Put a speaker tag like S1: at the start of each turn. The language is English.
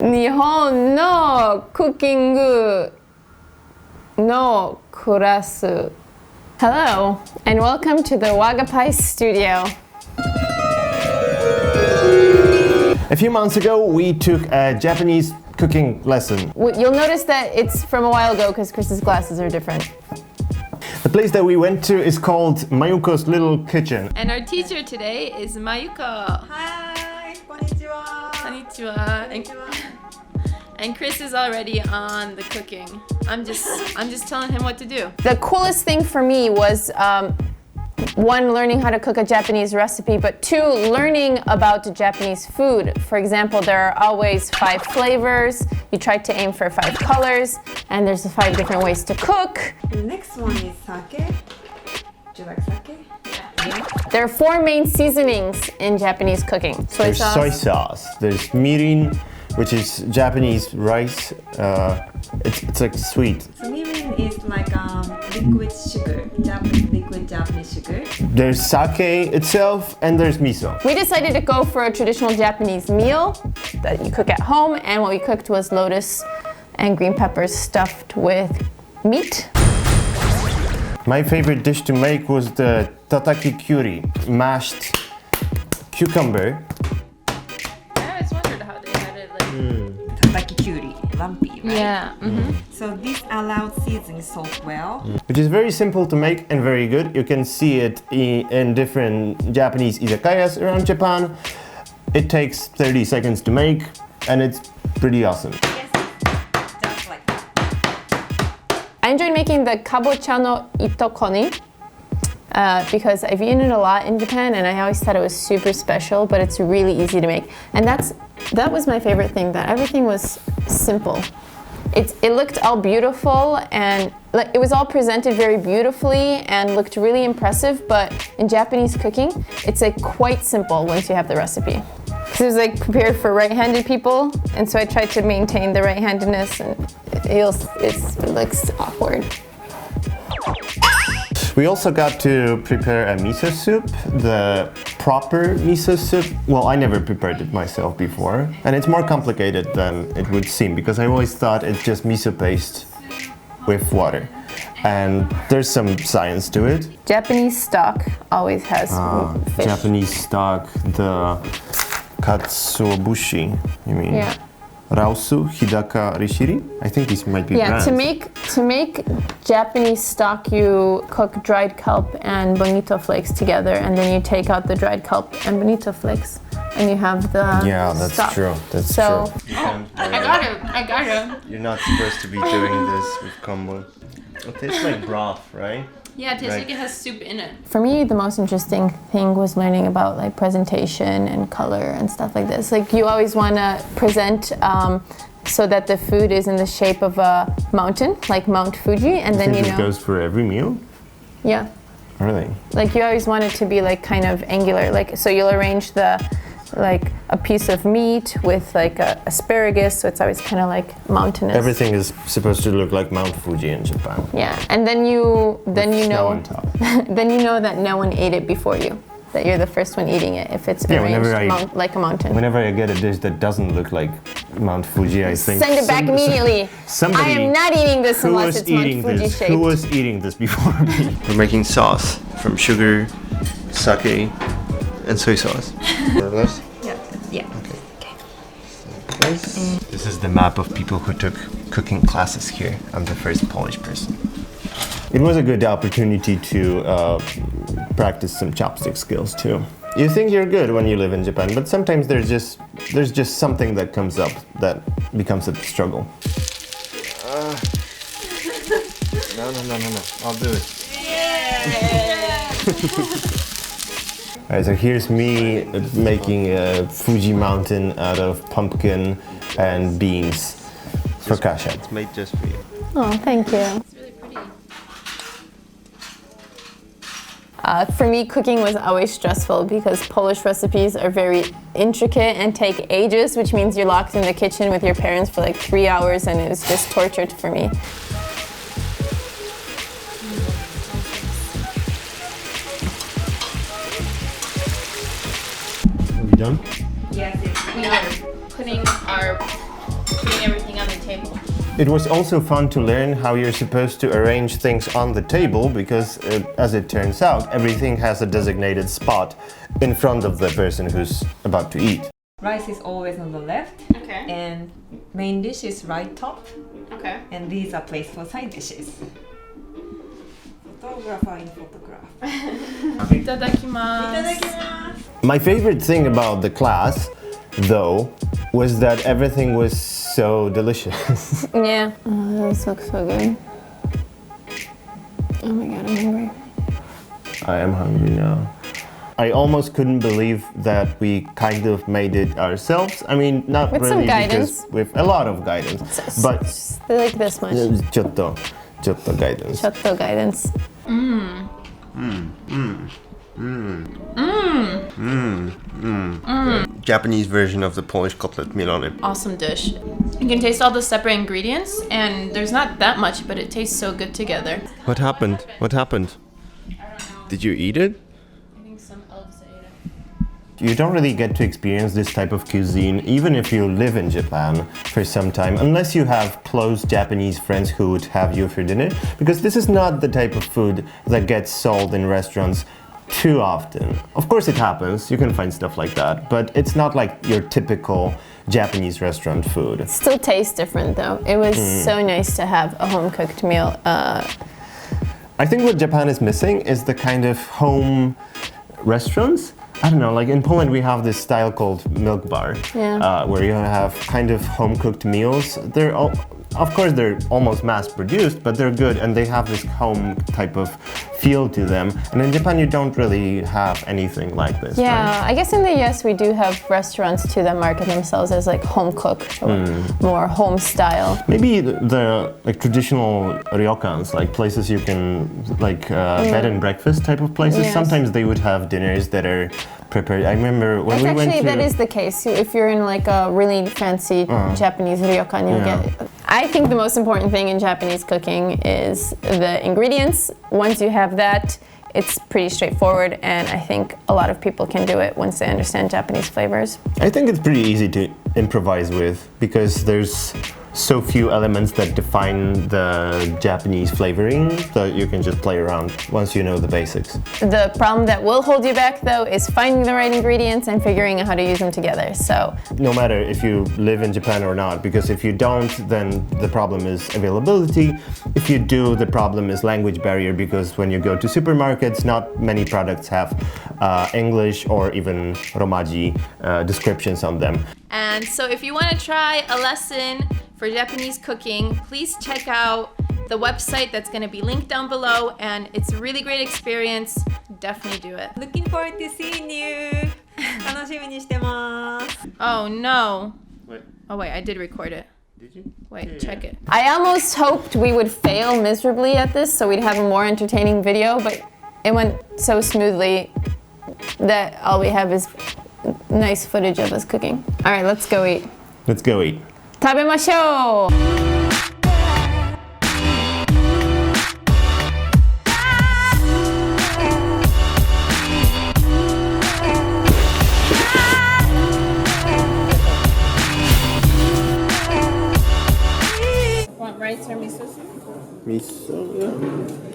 S1: 日本のクッキングのクラス. Hello and welcome to the Wagapai studio.
S2: A few months ago, we took a Japanese cooking lesson.
S1: You'll notice that it's from a while ago because Chris's glasses are different.
S2: The place that we went to is called Mayuko's Little Kitchen.
S1: And our teacher today is Mayuko.
S3: Hi, konnichiwa.
S1: Konnichiwa. And Chris is already on the cooking. I'm just telling him what to do. The coolest thing for me was one, learning how to cook a Japanese recipe, but two, learning about Japanese food. For example, there are always 5 flavors. You try to aim for 5 colors, and there's 5 different ways to cook.
S3: The next one is sake. Do you like sake?
S1: Yeah. There are 4 main seasonings in Japanese cooking.
S2: There's soy sauce. There's mirin, which is Japanese rice. It's like sweet.
S3: So mirin is like liquid sugar, liquid Japanese sugar.
S2: There's sake itself, and there's miso.
S1: We decided to go for a traditional Japanese meal that you cook at home, and what we cooked was lotus and green peppers stuffed with meat.
S2: My favorite dish to make was the tataki kyuri, mashed cucumber.
S1: I always wondered how they had it like...
S3: Tataki kyuri, lumpy, right?
S1: Yeah. Mm-hmm.
S3: So this allows seasoning soak well.
S2: Which is very simple to make and very good. You can see it in different Japanese izakayas around Japan. It takes 30 seconds to make, and it's pretty awesome.
S3: Yes, just like that.
S1: I enjoyed making the kabocha no itokoni because I've eaten it a lot in Japan, and I always thought it was super special, but it's really easy to make. And that was my favorite thing, that everything was simple. It looked all beautiful, and like it was all presented very beautifully and looked really impressive, but in Japanese cooking, it's like quite simple once you have the recipe. Because it was like prepared for right-handed people, and so I tried to maintain the right-handedness, and it looks awkward.
S2: We also got to prepare a miso soup, the proper miso soup. Well, I never prepared it myself before, and it's more complicated than it would seem because I always thought it's just miso paste with water, and there's some science to it.
S1: Japanese stock always has fish.
S2: Japanese stock, the katsuobushi, you mean?
S1: Yeah.
S2: Rausu, Hidaka, Rishiri? I think these might be brands.
S1: To make Japanese stock, you cook dried kelp and bonito flakes together, and then you take out the dried kelp and bonito flakes, and you have the
S2: that's
S1: stock.
S2: true. That's
S1: so,
S2: true.
S1: I got it.
S2: You're not supposed to be doing this with kombu. It tastes like broth, right?
S1: Yeah, it tastes like it has soup in it. For me, the most interesting thing was learning about like presentation and color and stuff like this. Like you always want to present so that the food is in the shape of a mountain, like Mount Fuji, and then
S2: it goes for every meal?
S1: Yeah.
S2: Really?
S1: Like you always want it to be like kind of angular. Like so you'll arrange like a piece of meat with like asparagus, so it's always kind of like mountainous.
S2: Everything is supposed to look like Mount Fuji in Japan.
S1: Yeah, and then you know
S2: on top.
S1: then you know that no one ate it before you. That you're the first one eating it if it's arranged like a mountain.
S2: Whenever I get a dish that doesn't look like Mount Fuji, I think
S1: send it back immediately. I am not eating this unless it's Mount Fuji shaped.
S2: Who was eating this before me? We're making sauce from sugar, sake, and soy sauce.
S3: Yeah.
S2: Okay. This is the map of people who took cooking classes here. I'm the first Polish person. It was a good opportunity to practice some chopstick skills too. You think you're good when you live in Japan, but sometimes there's just something that comes up that becomes a struggle. No. I'll do it.
S1: Yeah.
S2: Alright, so here's me making a Fuji Mountain out of pumpkin and beans for Kasia. It's made just for you.
S1: Oh, thank you. It's really pretty. For me, cooking was always stressful because Polish recipes are very intricate and take ages, which means you're locked in the kitchen with your parents for like 3 hours, and it was just torture for me.
S2: Are we done?
S3: Yes, it's
S1: We are putting our putting everything on the table.
S2: It was also fun to learn how you're supposed to arrange things on the table because, as it turns out, everything has a designated spot in front of the person who's about to eat.
S3: Rice is always on the left.
S1: Okay.
S3: And main dish is right top.
S1: Okay.
S3: And these are placed for side dishes. Photographer in photograph.
S1: Itadakimasu.
S2: My favorite thing about the class, though, was that everything was so delicious.
S1: Yeah. Oh, this looks so good. Oh my god, I'm hungry.
S2: I am hungry now. I almost couldn't believe that we kind of made it ourselves. I mean, not
S1: With
S2: really
S1: some guidance.
S2: because with a lot of guidance, but
S1: Like this much.
S2: ちょっとguidance.
S1: Shotto guidance.
S2: Japanese version of the Polish cutlet milone.
S1: Awesome dish. You can taste all the separate ingredients, and there's not that much, but it tastes so good together.
S2: What happened? What happened? Did you eat it?
S1: I think some elves ate it.
S2: You don't really get to experience this type of cuisine even if you live in Japan for some time, unless you have close Japanese friends who would have you for dinner, because this is not the type of food that gets sold in restaurants too often. Of course it happens, you can find stuff like that, but it's not like your typical Japanese restaurant food.
S1: Still tastes different though. It was so nice to have a home-cooked meal.
S2: I think what Japan is missing is the kind of home restaurants. I don't know, like in Poland we have this style called milk bar, where you have kind of home-cooked meals. They're all, of course they're almost mass-produced, but they're good and they have this home type of feel to them. And in Japan you don't really have anything like this.
S1: Yeah,
S2: right?
S1: I guess in the US we do have restaurants too that market themselves as like home-cooked or more home style.
S2: Maybe the like traditional ryokans, like places you can, like bed and breakfast type of places,
S1: Yes.
S2: sometimes they would have dinners that are prepared. I remember when we went to...
S1: That is the case. If you're in like a really fancy Japanese ryokan, you'll get it. I think the most important thing in Japanese cooking is the ingredients. Once you have that, it's pretty straightforward, and I think a lot of people can do it once they understand Japanese flavors.
S2: I think it's pretty easy to improvise with because there's so few elements that define the Japanese flavoring that you can just play around once you know the basics.
S1: The problem that will hold you back though is finding the right ingredients and figuring out how to use them together. So
S2: no matter if you live in Japan or not, because if you don't, then the problem is availability. If you do, the problem is language barrier, because when you go to supermarkets, not many products have English or even Romaji descriptions on them.
S1: And so if you want to try a lesson for Japanese cooking, please check out the website that's going to be linked down below, and it's a really great experience. Definitely do it.
S3: Looking forward to seeing you. 楽しみにしてます。
S1: Oh no.
S2: What?
S1: Oh wait, I did record it.
S2: Did you?
S1: Wait, check it. I almost hoped we would fail miserably at this so we'd have a more entertaining video, but it went so smoothly that all we have is nice footage of us cooking. All right, let's go eat.
S2: Let's go eat.
S1: 食べましょう! Want rice or miso soup?
S2: Miso.